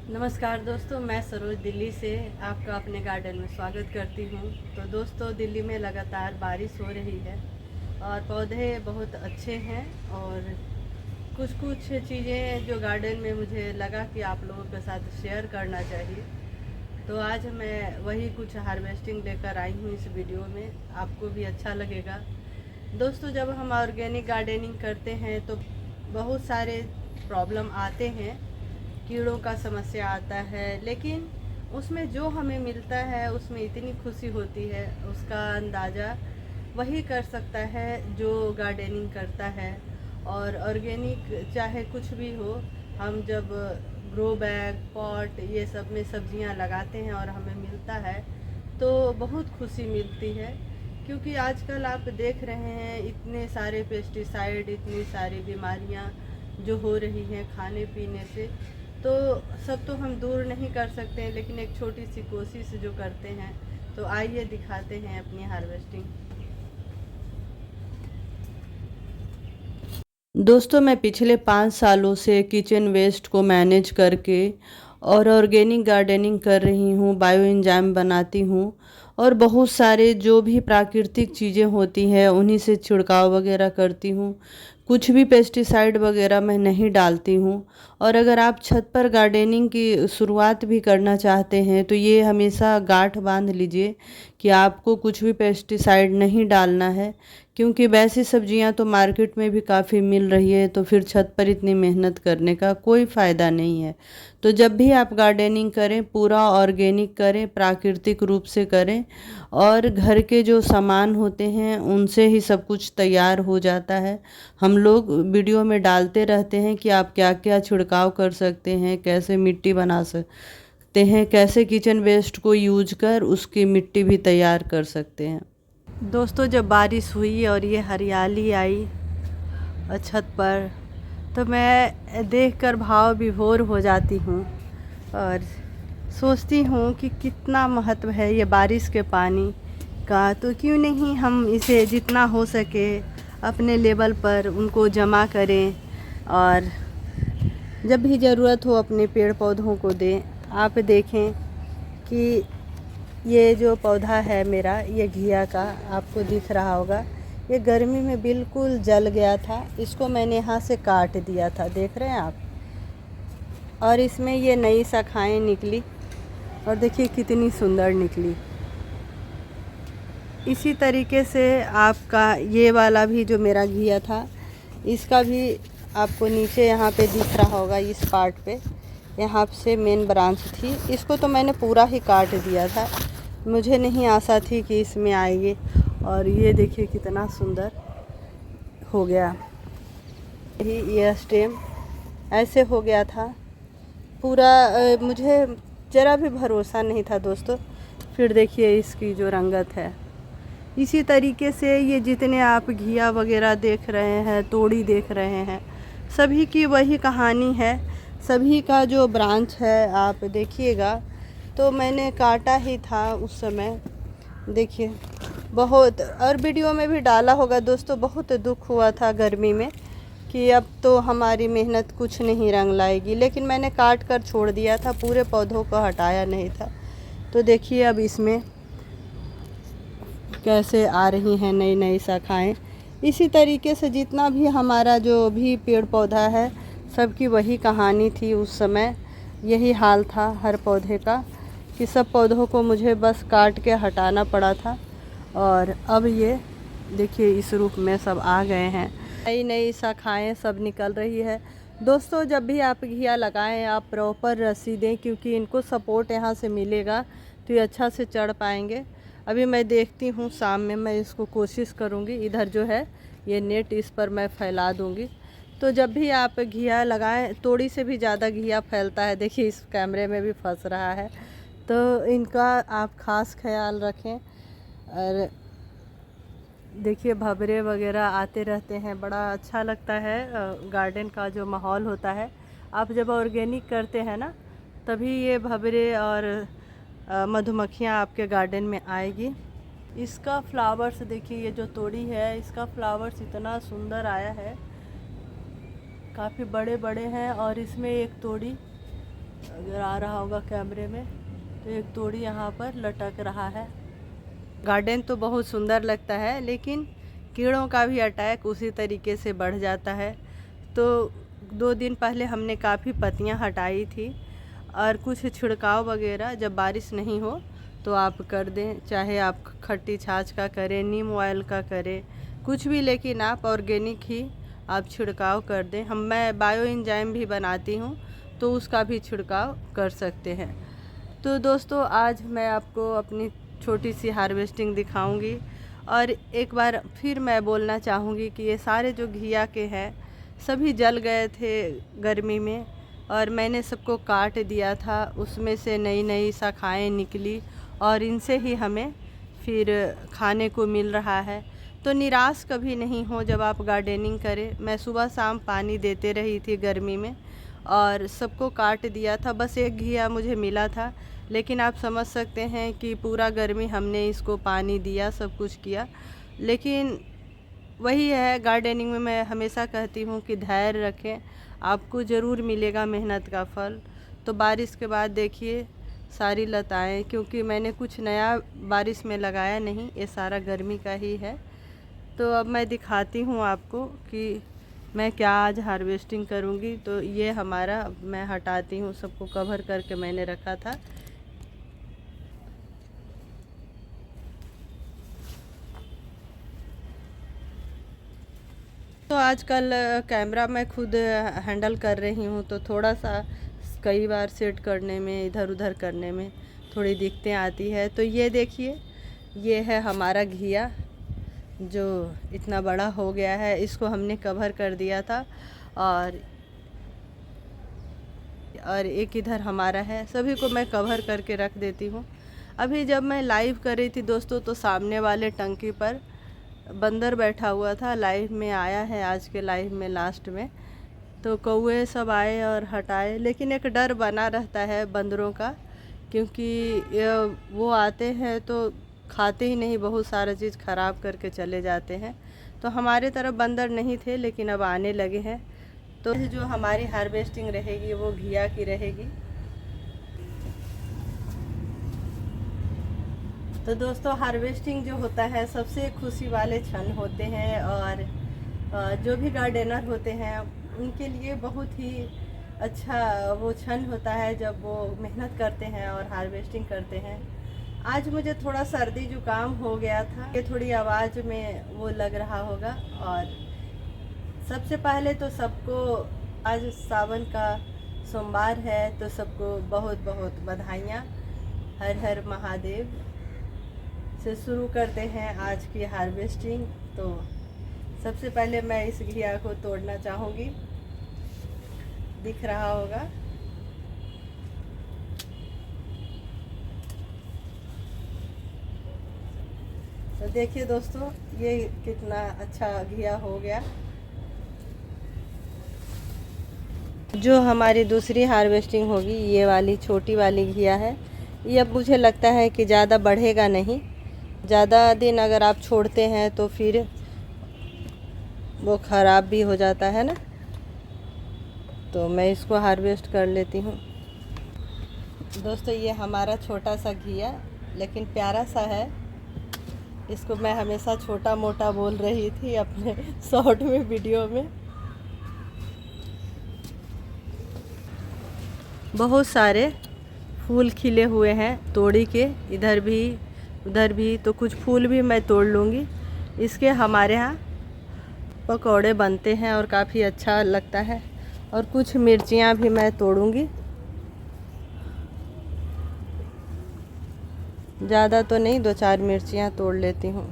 नमस्कार दोस्तों, मैं सरोज दिल्ली से आपका अपने गार्डन में स्वागत करती हूँ। तो दोस्तों, दिल्ली में लगातार बारिश हो रही है और पौधे बहुत अच्छे हैं और कुछ कुछ चीज़ें जो गार्डन में मुझे लगा कि आप लोगों के साथ शेयर करना चाहिए। तो आज मैं वही कुछ हार्वेस्टिंग लेकर आई हूँ इस वीडियो में, आपको भी अच्छा लगेगा। दोस्तों, जब हम ऑर्गेनिक गार्डनिंग करते हैं तो बहुत सारे प्रॉब्लम आते हैं, कीड़ों का समस्या आता है, लेकिन उसमें जो हमें मिलता है उसमें इतनी खुशी होती है, उसका अंदाज़ा वही कर सकता है जो गार्डनिंग करता है। और ऑर्गेनिक चाहे कुछ भी हो, हम जब ग्रो बैग, पॉट ये सब में सब्जियां लगाते हैं और हमें मिलता है तो बहुत खुशी मिलती है। क्योंकि आजकल आप देख रहे हैं इतने सारे पेस्टिसाइड, इतनी सारी बीमारियां जो हो रही हैं खाने पीने से, तो सब तो हम दूर नहीं कर सकते हैं, लेकिन एक छोटी सी कोशिश जो करते हैं। तो आइए दिखाते हैं अपनी हार्वेस्टिंग। दोस्तों, मैं पिछले 5 सालों से किचन वेस्ट को मैनेज करके और ऑर्गेनिक गार्डनिंग कर रही हूँ, बायो एंजाइम बनाती हूँ और बहुत सारे जो भी प्राकृतिक चीज़ें होती हैं उन्हीं से छिड़काव वगैरह करती हूँ। कुछ भी पेस्टिसाइड वगैरह मैं नहीं डालती हूँ। और अगर आप छत पर गार्डनिंग की शुरुआत भी करना चाहते हैं तो ये हमेशा गांठ बांध लीजिए कि आपको कुछ भी पेस्टिसाइड नहीं डालना है, क्योंकि वैसी सब्जियां तो मार्केट में भी काफ़ी मिल रही है, तो फिर छत पर इतनी मेहनत करने का कोई फ़ायदा नहीं है। तो जब भी आप गार्डनिंग करें पूरा ऑर्गेनिक करें, प्राकृतिक रूप से करें और घर के जो सामान होते हैं उनसे ही सब कुछ तैयार हो जाता है। हम लोग वीडियो में डालते रहते हैं कि आप क्या क्या छिड़काव कर सकते हैं, कैसे मिट्टी बना सकते हैं, कैसे किचन वेस्ट को यूज कर उसकी मिट्टी भी तैयार कर सकते हैं। दोस्तों, जब बारिश हुई और ये हरियाली आई छत पर, तो मैं देखकर भाव विभोर हो जाती हूँ और सोचती हूँ कि कितना महत्व है ये बारिश के पानी का। तो क्यों नहीं हम इसे जितना हो सके अपने लेवल पर उनको जमा करें और जब भी ज़रूरत हो अपने पेड़ पौधों को दें। आप देखें कि ये जो पौधा है मेरा, ये घिया का, आपको दिख रहा होगा, ये गर्मी में बिल्कुल जल गया था। इसको मैंने यहाँ से काट दिया था, देख रहे हैं आप। और इसमें ये नई शाखाएं निकली और देखिए कितनी सुंदर निकली। इसी तरीके से आपका ये वाला भी जो मेरा घिया था, इसका भी आपको नीचे यहाँ पे दिख रहा होगा, इस पार्ट पे यहाँ से मेन ब्रांच थी। इसको तो मैंने पूरा ही काट दिया था, मुझे नहीं आशा थी कि इसमें आएगी। और ये देखिए कितना सुंदर हो गया। ये स्टेम ऐसे हो गया था पूरा, मुझे ज़रा भी भरोसा नहीं था दोस्तों। फिर देखिए इसकी जो रंगत है। इसी तरीके से ये जितने आप घिया वगैरह देख रहे हैं, तोड़ी देख रहे हैं, सभी की वही कहानी है। सभी का जो ब्रांच है आप देखिएगा, तो मैंने काटा ही था उस समय। देखिए बहुत, और वीडियो में भी डाला होगा दोस्तों, बहुत दुख हुआ था गर्मी में कि अब तो हमारी मेहनत कुछ नहीं रंग लाएगी, लेकिन मैंने काट कर छोड़ दिया था, पूरे पौधों को हटाया नहीं था। तो देखिए अब इसमें कैसे आ रही हैं नई नई शाखाएं। इसी तरीके से जितना भी हमारा जो भी पेड़ पौधा है, सबकी वही कहानी थी उस समय। यही हाल था हर पौधे का कि सब पौधों को मुझे बस काट के हटाना पड़ा था। और अब ये देखिए इस रूप में सब आ गए हैं, नई नई शाखाएं सब निकल रही है। दोस्तों, जब भी आप घिया लगाएं आप प्रॉपर रस्सी दें, क्योंकि इनको सपोर्ट यहाँ से मिलेगा तो ये अच्छा से चढ़ पाएंगे। अभी मैं देखती हूँ, शाम में मैं इसको कोशिश करूँगी, इधर जो है ये नेट, इस पर मैं फैला दूँगी। तो जब भी आप घिया लगाएं, तोड़ी से भी ज़्यादा घिया फैलता है। देखिए इस कैमरे में भी फंस रहा है, तो इनका आप ख़ास ख्याल रखें। और देखिए भंवरे वगैरह आते रहते हैं, बड़ा अच्छा लगता है। गार्डन का जो माहौल होता है, आप जब ऑर्गेनिक करते हैं ना, तभी ये भंवरे और मधुमक्खियाँ आपके गार्डन में आएगी। इसका फ्लावर्स देखिए, ये जो तोड़ी है इसका फ्लावर्स इतना सुंदर आया है, काफ़ी बड़े बड़े हैं। और इसमें एक तोड़ी अगर आ रहा होगा कैमरे में, तो एक तोड़ी यहाँ पर लटक रहा है। गार्डन तो बहुत सुंदर लगता है, लेकिन कीड़ों का भी अटैक उसी तरीके से बढ़ जाता है। तो 2 दिन पहले हमने काफ़ी पत्तियाँ हटाई थी, और कुछ छिड़काव वगैरह जब बारिश नहीं हो तो आप कर दें, चाहे आप खट्टी छाछ का करें, नीम ऑयल का करें, कुछ भी, लेकिन आप ऑर्गेनिक ही आप छिड़काव कर दें। मैं बायो एंजाइम भी बनाती हूँ, तो उसका भी छिड़काव कर सकते हैं। तो दोस्तों, आज मैं आपको अपनी छोटी सी हार्वेस्टिंग दिखाऊंगी, और एक बार फिर मैं बोलना चाहूँगी कि ये सारे जो घिया के हैं सभी जल गए थे गर्मी में, और मैंने सबको काट दिया था। उसमें से नई नई शाखाएँ निकली, और इनसे ही हमें फिर खाने को मिल रहा है। तो निराश कभी नहीं हो जब आप गार्डनिंग करें। मैं सुबह शाम पानी देते रही थी गर्मी में, और सबको काट दिया था। बस एक घिया मुझे मिला था, लेकिन आप समझ सकते हैं कि पूरा गर्मी हमने इसको पानी दिया, सब कुछ किया। लेकिन वही है, गार्डनिंग में मैं हमेशा कहती हूँ कि धैर्य रखें, आपको ज़रूर मिलेगा मेहनत का फल। तो बारिश के बाद देखिए सारी लताएं, क्योंकि मैंने कुछ नया बारिश में लगाया नहीं, ये सारा गर्मी का ही है। तो अब मैं दिखाती हूँ आपको कि मैं क्या आज हार्वेस्टिंग करूँगी। तो ये हमारा, मैं हटाती हूँ, सबको कवर करके मैंने रखा था। तो आजकल कैमरा मैं खुद हैंडल कर रही हूँ, तो थोड़ा सा कई बार सेट करने में, इधर उधर करने में थोड़ी दिक्कतें आती है। तो ये देखिए, ये है हमारा घिया जो इतना बड़ा हो गया है। इसको हमने कवर कर दिया था, और एक इधर हमारा है। सभी को मैं कवर करके रख देती हूँ। अभी जब मैं लाइव कर रही थी दोस्तों, तो सामने वाले टंकी पर बंदर बैठा हुआ था। लाइव में आया है, आज के लाइव में लास्ट में। तो कौवे सब आए और हटाए, लेकिन एक डर बना रहता है बंदरों का, क्योंकि वो आते हैं तो खाते ही नहीं, बहुत सारा चीज़ ख़राब करके चले जाते हैं। तो हमारे तरफ बंदर नहीं थे, लेकिन अब आने लगे हैं। तो जो हमारी हार्वेस्टिंग रहेगी वो घिया की रहेगी। तो दोस्तों, हार्वेस्टिंग जो होता है सबसे खुशी वाले क्षण होते हैं, और जो भी गार्डनर होते हैं उनके लिए बहुत ही अच्छा वो क्षण होता है जब वो मेहनत करते हैं और हार्वेस्टिंग करते हैं। आज मुझे थोड़ा सर्दी जुकाम हो गया था, ये थोड़ी आवाज़ में वो लग रहा होगा। और सबसे पहले तो सबको, आज सावन का सोमवार है, तो सबको बहुत बहुत बधाइयाँ। हर हर महादेव से शुरू करते हैं आज की हार्वेस्टिंग। तो सबसे पहले मैं इस घिया को तोड़ना चाहूँगी, दिख रहा होगा। तो देखिए दोस्तों, ये कितना अच्छा घिया हो गया। जो हमारी दूसरी हार्वेस्टिंग होगी, ये वाली छोटी वाली घिया है। ये अब मुझे लगता है कि ज़्यादा बढ़ेगा नहीं। ज़्यादा दिन अगर आप छोड़ते हैं तो फिर वो ख़राब भी हो जाता है ना। तो मैं इसको हार्वेस्ट कर लेती हूँ। दोस्तों, ये हमारा छोटा सा घिया, लेकिन प्यारा सा है। इसको मैं हमेशा छोटा मोटा बोल रही थी अपने शॉर्ट में, वीडियो में। बहुत सारे फूल खिले हुए हैं तोड़ी के, इधर भी उधर भी। तो कुछ फूल भी मैं तोड़ लूँगी। इसके हमारे यहाँ पकौड़े बनते हैं और काफ़ी अच्छा लगता है। और कुछ मिर्चियाँ भी मैं तोड़ूँगी, ज़्यादा तो नहीं, 2-4 मिर्चियाँ तोड़ लेती हूँ।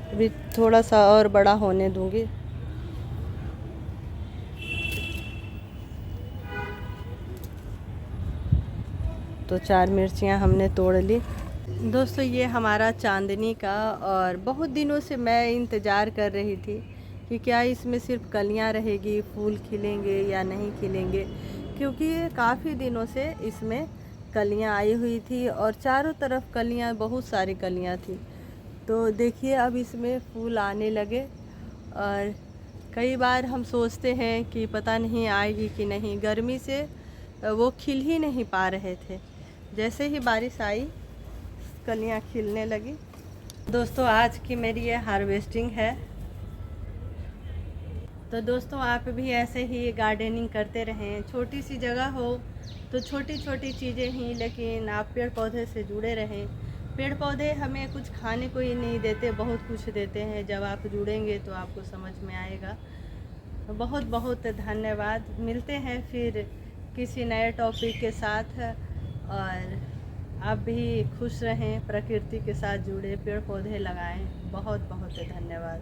अभी थोड़ा सा और बड़ा होने दूँगी। तो 4 मिर्चियाँ हमने तोड़ ली। दोस्तों, ये हमारा चांदनी का, और बहुत दिनों से मैं इंतज़ार कर रही थी कि क्या इसमें सिर्फ कलियां रहेगी, फूल खिलेंगे या नहीं खिलेंगे, क्योंकि काफ़ी दिनों से इसमें कलियां आई हुई थी, और चारों तरफ कलियां, बहुत सारी कलियां थी। तो देखिए, अब इसमें फूल आने लगे, और कई बार हम सोचते हैं कि पता नहीं आएगी कि नहीं, गर्मी से वो खिल ही नहीं पा रहे थे। जैसे ही बारिश आई कलियां खिलने लगी। दोस्तों आज की मेरी ये हार्वेस्टिंग है। तो दोस्तों आप भी ऐसे ही गार्डनिंग करते रहें। छोटी सी जगह हो तो छोटी छोटी चीज़ें ही, लेकिन आप पेड़ पौधे से जुड़े रहें। पेड़ पौधे हमें कुछ खाने को ही नहीं देते, बहुत कुछ देते हैं। जब आप जुड़ेंगे तो आपको समझ में आएगा। बहुत बहुत धन्यवाद। मिलते हैं फिर किसी नए टॉपिक के साथ। और आप भी खुश रहें, प्रकृति के साथ जुड़े, पेड़ पौधे लगाएं। बहुत बहुत धन्यवाद।